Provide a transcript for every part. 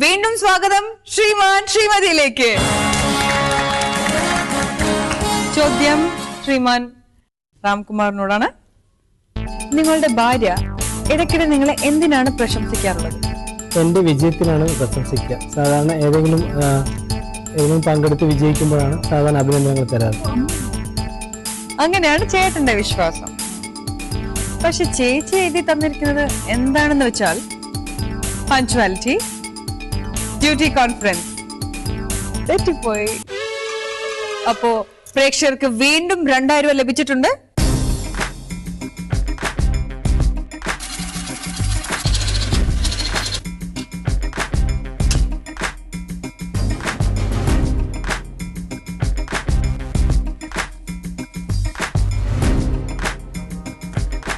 വീണ്ടും സ്വാഗതം ശ്രീമാൻ ശ്രീമതിയിലേക്ക്. ചോദ്യം ശ്രീമാൻ രാംകുമാറിനോടാണ്. നിങ്ങളുടെ ഭാര്യ ഇടയ്ക്കിടെ നിങ്ങളെ എന്തിനാണ് പ്രശംസിക്കാറുള്ളത്? എന്റെ വിജയത്തിനാണ് പ്രശംസിക്കുക. സാധാരണ ഏതെങ്കിലും പങ്കെടുത്ത് വിജയിക്കുമ്പോഴാണ് സാധാരണ അഭിനന്ദനങ്ങൾ തരാറ്. അങ്ങനെയാണ് ചേട്ടന്റെ വിശ്വാസം. പക്ഷെ ചേച്ചി എഴുതി തന്നിരിക്കുന്നത് എന്താണെന്ന് വെച്ചാൽ പഞ്ച്വാലിറ്റി, ഡ്യൂട്ടി കോൺഫറൻസ്. തെറ്റിപ്പോയി. അപ്പോ പ്രേക്ഷകർക്ക് വീണ്ടും 2000 രൂപ ലഭിച്ചിട്ടുണ്ട്.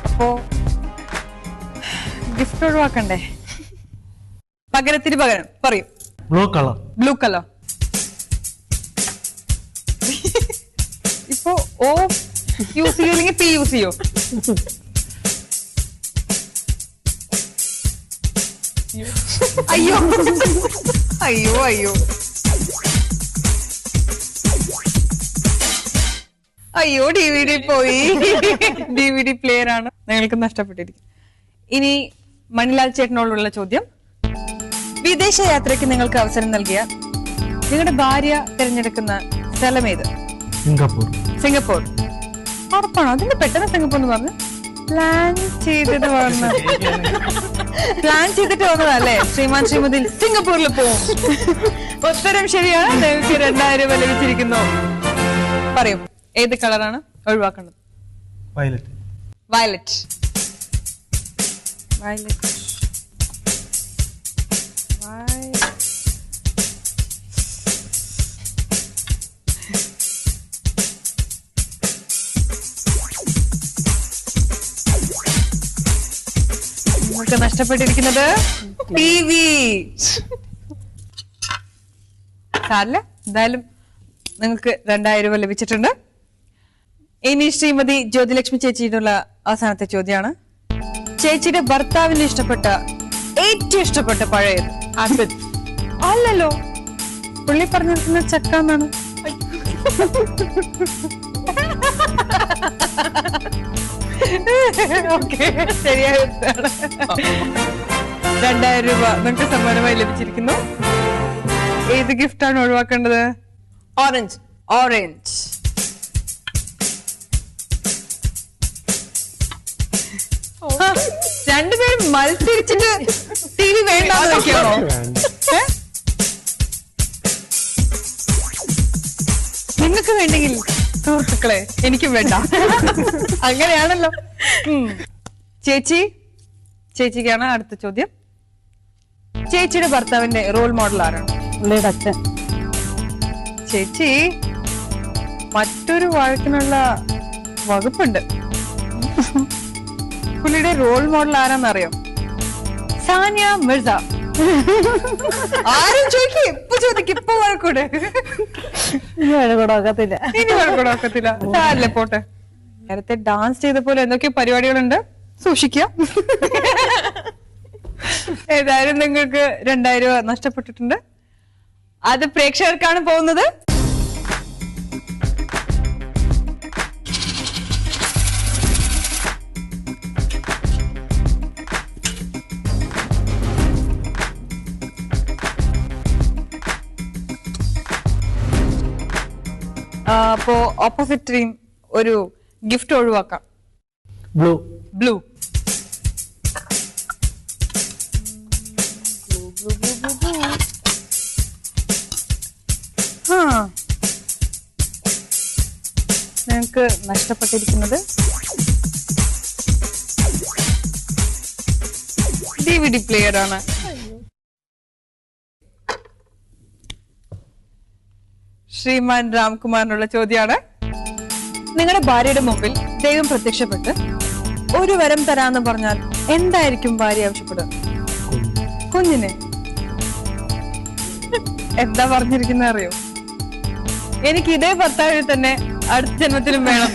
അപ്പോ ഗിഫ്റ്റ് ഒഴിവാക്കണ്ടേ? പകരം പറയും. Blue colour. Blue colour. ഇപ്പൊ ഓ യൂസ് ചെയ്യോ അല്ലെങ്കിൽ പി യൂസ് ചെയ്യോ? അയ്യോ അയ്യോ അയ്യോ അയ്യോ DVD പോയി. DVD പ്ലെയർ ആണ് നിങ്ങൾക്ക് നഷ്ടപ്പെട്ടിരിക്കും. ഇനി മണിലാൽ ചേട്ടനോടുള്ള ചോദ്യം. വിദേശ യാത്രയ്ക്ക് നിങ്ങൾക്ക് അവസരം നൽകിയ നിങ്ങളുടെ ഭാര്യ തിരഞ്ഞെടുക്കുന്ന സ്ഥലം ഏത്? സിംഗപ്പൂർ. ഉറപ്പാണോ? അതിന് പെട്ടെന്ന് സിംഗപ്പൂർ എന്ന് പറഞ്ഞു പ്ലാൻ ചെയ്തിട്ട് വന്നതല്ലേ? ശ്രീമാൻ ശ്രീമതിയിൽ സിംഗപ്പൂരിൽ പോവും. ഉത്തരം ശരിയാണ്. നിങ്ങൾക്ക് 2000 രൂപ ലഭിച്ചിരിക്കുന്നു. പറയും, ഏത് കളറാണ് ഒഴിവാക്കേണ്ടത്? വയലറ്റ്. വയലറ്റ്. നിങ്ങൾക്ക് നഷ്ടപ്പെട്ടിരിക്കുന്നത് TV. സാറില്ല, എന്തായാലും നിങ്ങൾക്ക് 2000 രൂപ ലഭിച്ചിട്ടുണ്ട്. ഇനി ശ്രീമതി ജ്യോതിലക്ഷ്മി ചേച്ചിയുടെ അവസാനത്തെ ചോദ്യമാണ്. ചേച്ചിയുടെ ഭർത്താവിന് ഏറ്റവും ഇഷ്ടപ്പെട്ട പഴയത്? ആപ്പിൾ. അല്ലല്ലോ, പുള്ളി പറഞ്ഞിരിക്കുന്ന ചക്ക എന്നാണ്. ഓക്കെ, ശരിയായ ഉത്തരമാണ്. 2000 രൂപ നിങ്ങൾക്ക് സമ്മാനമായി ലഭിച്ചിരിക്കുന്നു. ഏത് ഗിഫ്റ്റാണ് ഒഴിവാക്കേണ്ടത്? ഓറഞ്ച്. രണ്ടുപേരും മത്സരിച്ചിട്ട് TV വേണ്ടാന്ന് വെക്കാണോ? നിങ്ങൾക്ക് വേണ്ടെങ്കിൽ സുഹൃത്തുക്കളെ എനിക്കും വേണ്ട. അങ്ങനെയാണല്ലോ. ചേച്ചിക്കാണ് അടുത്ത ചോദ്യം. ചേച്ചിയുടെ ഭർത്താവിന്റെ റോൾ മോഡൽ ആരാണ്? പുള്ളിയുടെ അച്ഛൻ. ചേച്ചി മറ്റൊരു വഴക്കിനുള്ള വകുപ്പുണ്ട്. പുള്ളിയുടെ റോൾ മോഡൽ ആരാന്നറിയോ? സാനിയ മിർസ. ആരും ഇപ്പൊ വഴക്കൂടെ? ഇനി വഴക്കൂടാക്കത്തില്ല. സാരല്ലേ, പോട്ടെ. നേരത്തെ ഡാൻസ് ചെയ്ത പോലെ എന്തൊക്കെ പരിപാടികളുണ്ട്, സൂക്ഷിക്കുക. ഏതായാലും നിങ്ങൾക്ക് 2000 രൂപ നഷ്ടപ്പെട്ടിട്ടുണ്ട്. അത് പ്രേക്ഷകർക്കാണ് പോകുന്നത്. അപ്പോ ഓപ്പോസിറ്റ് ടീം ഒരു ഗിഫ്റ്റ് ഒഴിവാക്കാം. ബ്ലൂ. നിങ്ങൾക്ക് നഷ്ടപ്പെട്ടിരിക്കുന്നത് DVD പ്ലെയർ ആണ്. ശ്രീമാൻ രാംകുമാറിനുള്ള ചോദ്യമാണ്. നിങ്ങളുടെ ഭാര്യയുടെ മുമ്പിൽ ദൈവം പ്രത്യക്ഷപ്പെട്ട് ഒരു വരം തരാന്ന് പറഞ്ഞാൽ എന്തായിരിക്കും ഭാര്യ ആവശ്യപ്പെടുക? കുഞ്ഞിനെ. എന്താ പറഞ്ഞിരിക്കുന്ന അറിയോ? എനിക്ക് ഇതേ ഭർത്താവിനെ തന്നെ അടുത്ത ജന്മത്തിലും വേണം.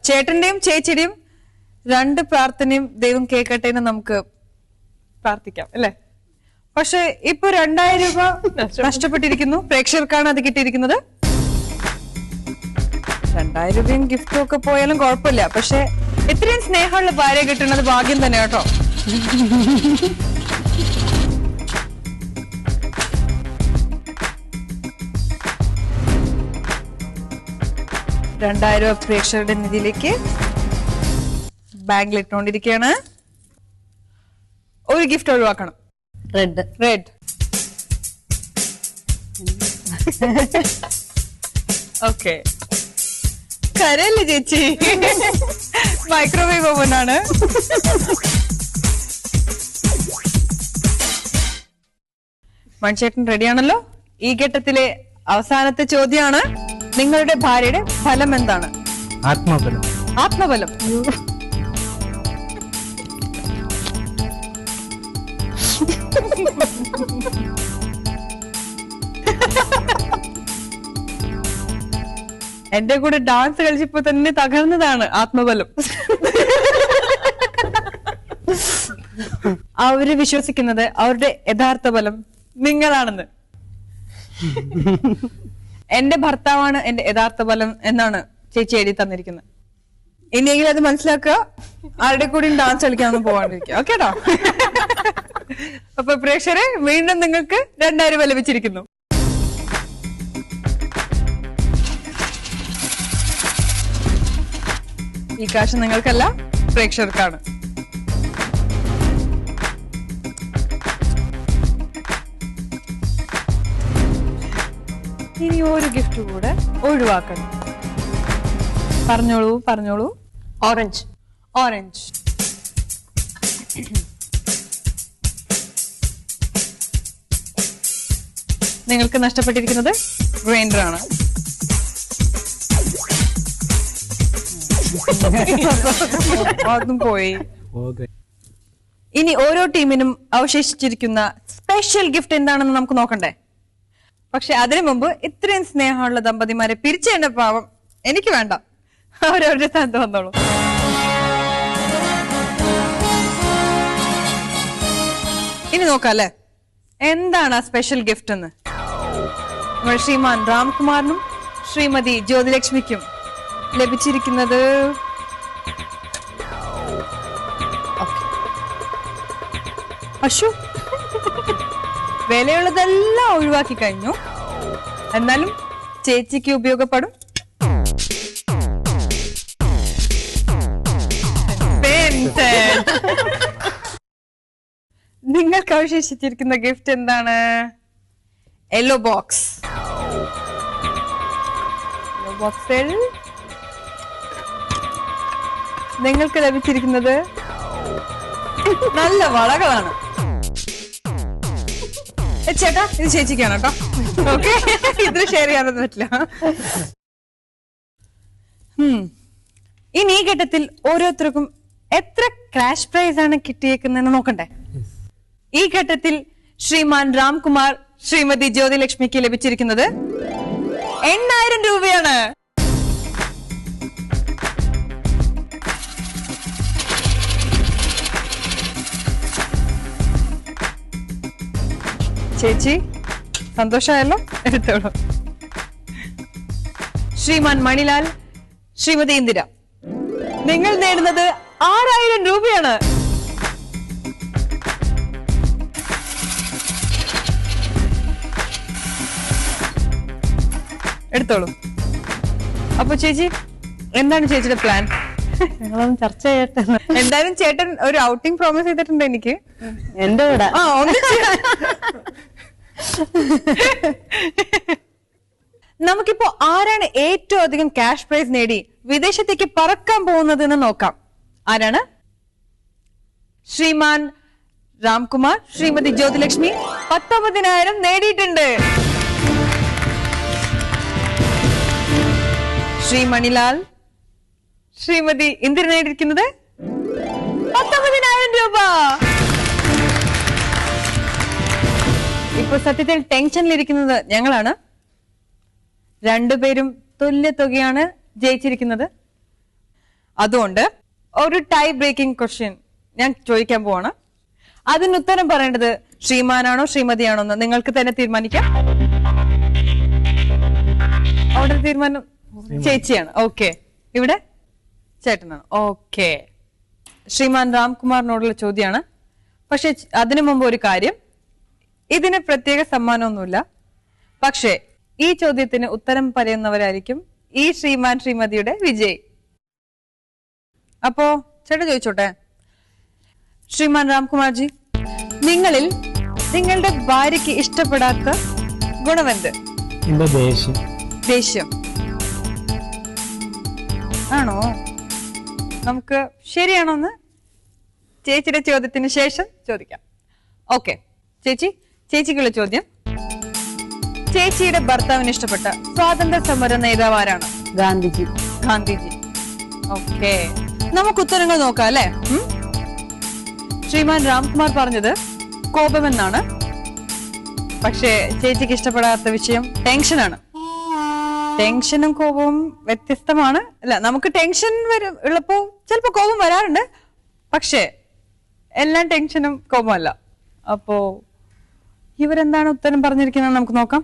ചേട്ടന്റെയും ചേച്ചിയുടെയും 2 പ്രാർത്ഥനയും ദൈവം കേൾക്കട്ടെ എന്ന് നമുക്ക് പ്രാർത്ഥിക്കാം, അല്ലേ? പക്ഷെ ഇപ്പൊ 2000 രൂപ നഷ്ടപ്പെട്ടിരിക്കുന്നു. പ്രേക്ഷകർക്കാണ് അത് കിട്ടിയിരിക്കുന്നത്. 2000 രൂപയും ഗിഫ്റ്റും ഒക്കെ പോയാലും കുഴപ്പമില്ല. പക്ഷെ ഇത്രയും സ്നേഹമുള്ള ഭാര്യ കിട്ടുന്നത് ഭാഗ്യം തന്നെ കേട്ടോ. രണ്ടായിരം പ്രേക്ഷകരുടെ നിധിയിലേക്ക് ബാങ്കിൽ ഇട്ടുകൊണ്ടിരിക്കുകയാണ്. ഒരു ഗിഫ്റ്റ് ഒഴിവാക്കണം. റെഡ്. ഓക്കെ, കരയല്ലേ ചേച്ചി? മൈക്രോവേവ് ഓവൻ ആണ്. മൺചേട്ടൻ റെഡിയാണല്ലോ? ഈ ഘട്ടത്തിലെ അവസാനത്തെ ചോദ്യമാണ്, നിങ്ങളുടെ ഭാര്യയുടെ ഫലം എന്താണ്? ആത്മബലം. ആത്മബലം. എന്റെ കൂടെ ഡാൻസ് കളിച്ചപ്പോ തന്നെ തകർന്നതാണ് ആത്മബലം. അവര് വിശ്വസിക്കുന്നത് അവരുടെ യഥാർത്ഥ ബലം നിങ്ങളാണെന്ന്. എന്റെ ഭർത്താവാണ് എന്റെ യഥാർത്ഥ ബലം എന്നാണ് ചേച്ചി എഴുതി തന്നിരിക്കുന്നത്. ഇനിയെങ്കിലും അത് മനസ്സിലാക്കുക. ആരുടെ കൂടി ഡാൻസ് കളിക്കാനൊന്നും പോവാണ്ടിരിക്കുക. ഓക്കേട്ടോ? അപ്പൊ പ്രേക്ഷകരെ, വീണ്ടും നിങ്ങൾക്ക് 2000 രൂപ ലഭിച്ചിരിക്കുന്നു. ഈ കാശ് നിങ്ങൾക്കല്ല, പ്രേക്ഷകർക്കാണ്. ഇനി ഒരു ഗിഫ്റ്റ് കൂടെ ഒഴിവാക്കണം. പറഞ്ഞോളൂ. ഓറഞ്ച്. നിങ്ങൾക്ക് നഷ്ടപ്പെട്ടിരിക്കുന്നത് ഗ്രൈൻഡർ ആണ്. അതും പോയി. ഇനി ഓരോ ടീമിനും അവശേഷിച്ചിരിക്കുന്ന സ്പെഷ്യൽ ഗിഫ്റ്റ് എന്താണെന്ന് നമുക്ക് നോക്കണ്ടേ? പക്ഷെ അതിനു മുമ്പ് ഇത്രയും സ്നേഹമുള്ള ദമ്പതിമാരെ പിരിച്ചേണ്ട പാവം എനിക്ക് വേണ്ട. അവരവരുടെ സ്ഥാനത്ത് വന്നോളൂ. ഇനി നോക്കാം അല്ലെ, എന്താണ് ആ സ്പെഷ്യൽ ഗിഫ്റ്റ് എന്ന്. നമ്മൾ ശ്രീമാൻ രാംകുമാറിനും ശ്രീമതി ജ്യോതിലക്ഷ്മിക്കും ലഭിച്ചിരിക്കുന്നത് അശു. വിലയുള്ളതെല്ലാം ഒഴിവാക്കി കഴിഞ്ഞു. എന്നാലും ചേച്ചിക്ക് ഉപയോഗപ്പെടും. നിങ്ങൾക്ക് അവശേഷിച്ചിരിക്കുന്ന ഗിഫ്റ്റ് എന്താണ്? Yellow box. ബോക്സിൽ നിങ്ങൾക്ക് ലഭിച്ചിരിക്കുന്നത് നല്ല വളകളാണ്. ചേട്ടാ, ഇത് ചേച്ചിക്കാണ് കേട്ടോ. ഓക്കെ, ഇത് ഷെയർ ചെയ്യാനൊന്നും പറ്റില്ല. ഇനി ഈ ഘട്ടത്തിൽ ഓരോരുത്തർക്കും എത്ര ക്യാഷ് പ്രൈസ് ആണ് കിട്ടിയേക്കുന്നതെന്ന് നോക്കണ്ടേ? ഈ ഘട്ടത്തിൽ ശ്രീമാൻ രാംകുമാർ ശ്രീമതി ജ്യോതിലക്ഷ്മിക്ക് ലഭിച്ചിരിക്കുന്നത് 8000 രൂപയാണ്. ചേച്ചി സന്തോഷമായല്ലോ? എടുത്തോളൂ. ശ്രീമാൻ മണിലാൽ ശ്രീമതി ഇന്ദിര, നിങ്ങൾ നേടുന്നത് 6000 രൂപയാണ്. എടുത്തോളൂ. അപ്പൊ ചേച്ചി, എന്താണ് ചേച്ചിയുടെ പ്ലാൻ? ഞങ്ങളൊന്ന് ചർച്ച ചെയ്യട്ടെ. എന്തായാലും ചേട്ടൻ ഒരു ഔട്ടിംഗ് പ്രോമിസ് ചെയ്തിട്ടുണ്ട് എനിക്ക്. എന്റെ കൂടെ നമുക്കിപ്പോ ആരാണ് ഏറ്റവും അധികം ക്യാഷ് പ്രൈസ് നേടി വിദേശത്തേക്ക് പറക്കാൻ പോകുന്നത് എന്ന് നോക്കാം. ആരാണ്? ശ്രീമാൻ രാംകുമാർ ശ്രീമതി ജ്യോതിലക്ഷ്മി 19,000 നേടിയിട്ടുണ്ട്. ശ്രീ മണിലാൽ ശ്രീമതി ഇന്ദിര നേടിയിരിക്കുന്നത് 19,000 രൂപ. ഇപ്പൊ സത്യത്തിൽ ടെൻഷനിലിരിക്കുന്നത് ഞങ്ങളാണ്. രണ്ടുപേരും തുല്യ തുകയാണ് ജയിച്ചിരിക്കുന്നത്. അതുകൊണ്ട് ഒരു ടൈ ബ്രേക്കിംഗ് ക്വസ്റ്റ്യൻ ഞാൻ ചോദിക്കാൻ പോവാണ്. അതിന് ഉത്തരം പറയേണ്ടത് ശ്രീമാനാണോ ശ്രീമതിയാണോ എന്ന് നിങ്ങൾക്ക് തന്നെ തീരുമാനിക്കാം. അവിടെ തീരുമാനം ചേച്ചിയാണ്. ഓക്കെ, ഇവിടെ ചേട്ടനാണ്. ഓക്കെ, ശ്രീമാൻ രാംകുമാറിനോടുള്ള ചോദ്യമാണ്. പക്ഷെ അതിനു മുമ്പ് ഒരു കാര്യം, ഇതിന് പ്രത്യേക സമ്മാനമൊന്നുമില്ല. പക്ഷേ ഈ ചോദ്യത്തിന് ഉത്തരം പറയുന്നവരായിരിക്കും ഈ ശ്രീമാൻ ശ്രീമതിയുടെ വിജയ്. അപ്പോ ചേട്ടൻ ചോദിച്ചോട്ടെ, ശ്രീമാൻ രാംകുമാർജി, നിങ്ങളിൽ നിങ്ങളുടെ ഭാര്യയ്ക്ക് ഇഷ്ടപ്പെടാത്ത ഗുണമെന്ത്? എന്റെ ദേഷ്യം. ദേഷ്യം ആണോ? നമുക്ക് ശരിയാണോന്ന് ചേച്ചിയുടെ ചോദ്യത്തിന് ശേഷം ചോദിക്കാം. ഓക്കെ ചേച്ചിക്കുള്ള ചോദ്യം, ചേച്ചിയുടെ ഭർത്താവിന് ഇഷ്ടപ്പെട്ട സ്വാതന്ത്ര്യ സമര നേതാവ് ആരാണ്? ഗാന്ധിജി. ഗാന്ധിജി. ഓക്കെ, നമുക്ക് ഉത്തരങ്ങൾ നോക്കാം അല്ലെ. ശ്രീമാൻ രാംകുമാർ പറഞ്ഞത് കോപമെന്നാണ്. പക്ഷേ ചേച്ചിക്ക് ഇഷ്ടപ്പെടാത്ത വിഷയം ടെൻഷനാണ്. ടെൻഷനും കോപവും വ്യത്യസ്തമാണ് അല്ല. നമുക്ക് ടെൻഷൻ ഉള്ളപ്പോ ചിലപ്പോ കോപം വരാറുണ്ട്. പക്ഷേ എല്ലാം ടെൻഷനും കോപമല്ല. അപ്പോ ഇവരെന്താണ് ഉത്തരം പറഞ്ഞിരിക്കുന്നത് നമുക്ക് നോക്കാം.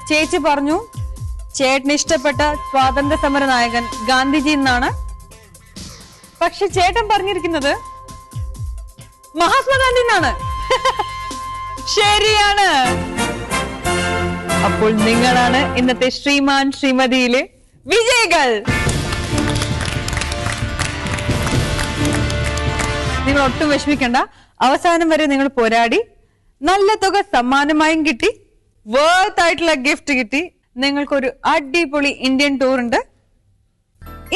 ചേച്ചി പറഞ്ഞു ചേട്ടന് ഇഷ്ടപ്പെട്ട സ്വാതന്ത്ര്യ സമര നായകൻ ഗാന്ധിജി എന്നാണ്. പക്ഷെ ചേട്ടൻ പറഞ്ഞിരിക്കുന്നത് മഹാത്മാഗാന്ധി എന്നാണ്. ശരിയാണ്. അപ്പോൾ നിങ്ങളാണ് ഇന്നത്തെ ശ്രീമാൻ ശ്രീമതിയിലെ വിജയികൾ. നിങ്ങൾ ഒട്ടും വിഷമിക്കണ്ട. അവസാനം വരെ നിങ്ങൾ പോരാടി നല്ല തുക സമ്മാനമായും കിട്ടി, വർത്ത് ആയിട്ടുള്ള ഗിഫ്റ്റ് കിട്ടി. നിങ്ങൾക്കൊരു അടിപൊളി ഇന്ത്യൻ ടൂർ ഉണ്ട്.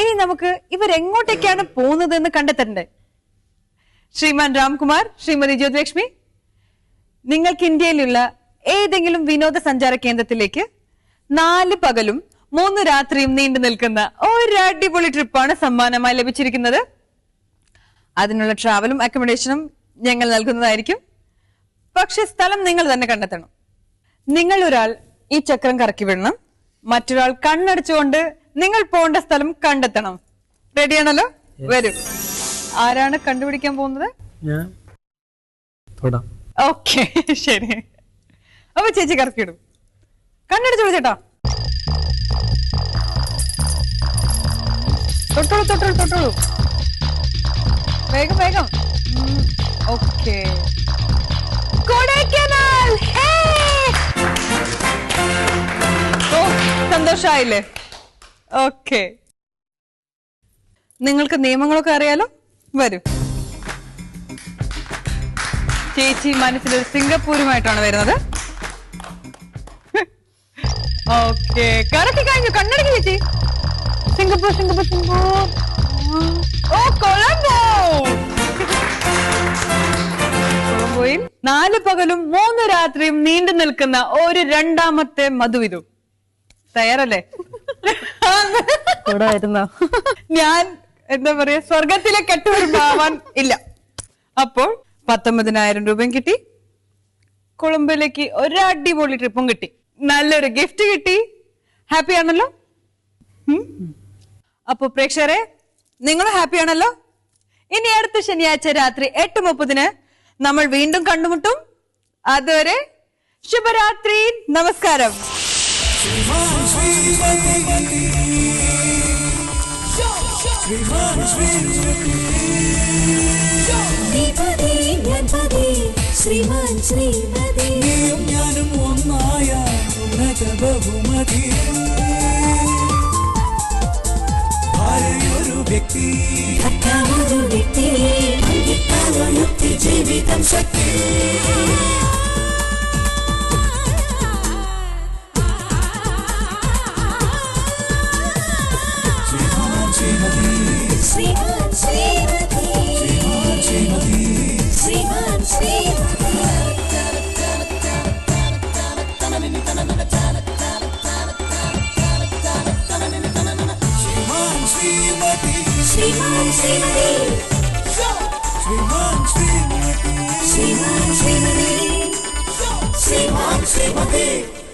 ഇനി നമുക്ക് ഇവരെങ്ങോട്ടേക്കാണ് പോകുന്നത് എന്ന് കണ്ടെത്തണ്ടേ. ശ്രീമാൻ രാംകുമാർ, ശ്രീമതി ജ്യോതിലക്ഷ്മി, നിങ്ങൾക്ക് ഇന്ത്യയിലുള്ള ഏതെങ്കിലും വിനോദസഞ്ചാര കേന്ദ്രത്തിലേക്ക് 4 പകലും 3 രാത്രിയും നീണ്ടു നിൽക്കുന്ന ഒരു അടിപൊളി ട്രിപ്പാണ് സമ്മാനമായി ലഭിച്ചിരിക്കുന്നത്. അതിനുള്ള ട്രാവലും അക്കോമഡേഷനും ഞങ്ങൾ നൽകുന്നതായിരിക്കും. പക്ഷെ സ്ഥലം നിങ്ങൾ തന്നെ കണ്ടെത്തണം. നിങ്ങൾ ഒരാൾ ഈ ചക്രം കറക്കി വിടണം, മറ്റൊരാൾ കണ്ണടച്ചുകൊണ്ട് നിങ്ങൾ പോകേണ്ട സ്ഥലം കണ്ടെത്തണം. റെഡിയാണല്ലോ? വരും. ആരാണ് കണ്ടുപിടിക്കാൻ പോകുന്നത്? ഞാൻ തൊടാം. ഓക്കെ, ശരി. അപ്പൊ ചേച്ചി കറക്കിയിടും. കണ്ണടച്ചോളൂ ചേട്ടാ. തൊട്ടോളൂ. വേഗം വേഗം. ഓക്കെ, കൊടൈക്കനാൽ. ഓ, സന്തോഷായില്ലേ? ഓക്കെ, നിങ്ങൾക്ക് നിയമങ്ങളൊക്കെ അറിയാലോ. വരൂ. ചേച്ചി മനസ്സിലൊരു സിംഗപ്പൂരുമായിട്ടാണ് വരുന്നത്. ഓക്കെ, കറക്കി കഴിഞ്ഞു. കണ്ണടക്കി ചേച്ചി. സിംഗപ്പൂർ. ഓ, കൊളംബോ. കൊളംബോയിൽ 4 പകലും 3 രാത്രിയും നീണ്ടു നിൽക്കുന്ന ഒരു രണ്ടാമത്തെ മധുവിധു. തയ്യാറല്ലേ? കൂടെ വരുന്നോ? ഞാൻ എന്താ പറയാ, സ്വർഗത്തിലെ കെട്ടുവരുമാവാൻ ഇല്ല. അപ്പോൾ 19,000 രൂപയും കിട്ടി, കൊളംബോയിലേക്ക് ഒരു അടിപൊളി ട്രിപ്പും കിട്ടി, നല്ലൊരു ഗിഫ്റ്റ് കിട്ടി. ഹാപ്പി ആണല്ലോ? അപ്പൊ പ്രേക്ഷകരെ, നിങ്ങൾ ഹാപ്പി ആണല്ലോ? ഇനി അടുത്ത ശനിയാഴ്ച രാത്രി 8:30 നമ്മൾ വീണ്ടും കണ്ടുമുട്ടും. അതുവരെ ശുഭരാത്രി, നമസ്കാരം. ശ്രീമാൻ ശ്രീമതി, ഞാനും ഒന്നായ ബഹുമതി. ഒരു വ്യക്തി ജീവിതം ശക്തി. ശ്രീമാൻ ശ്രീമതി, ശ്രീമാൻ ശ്രീമതി, ശ്രീമാൻ Shrimati. Shriman Srimati, Shriman Srimati, Shriman Srimati, Shriman Srimati.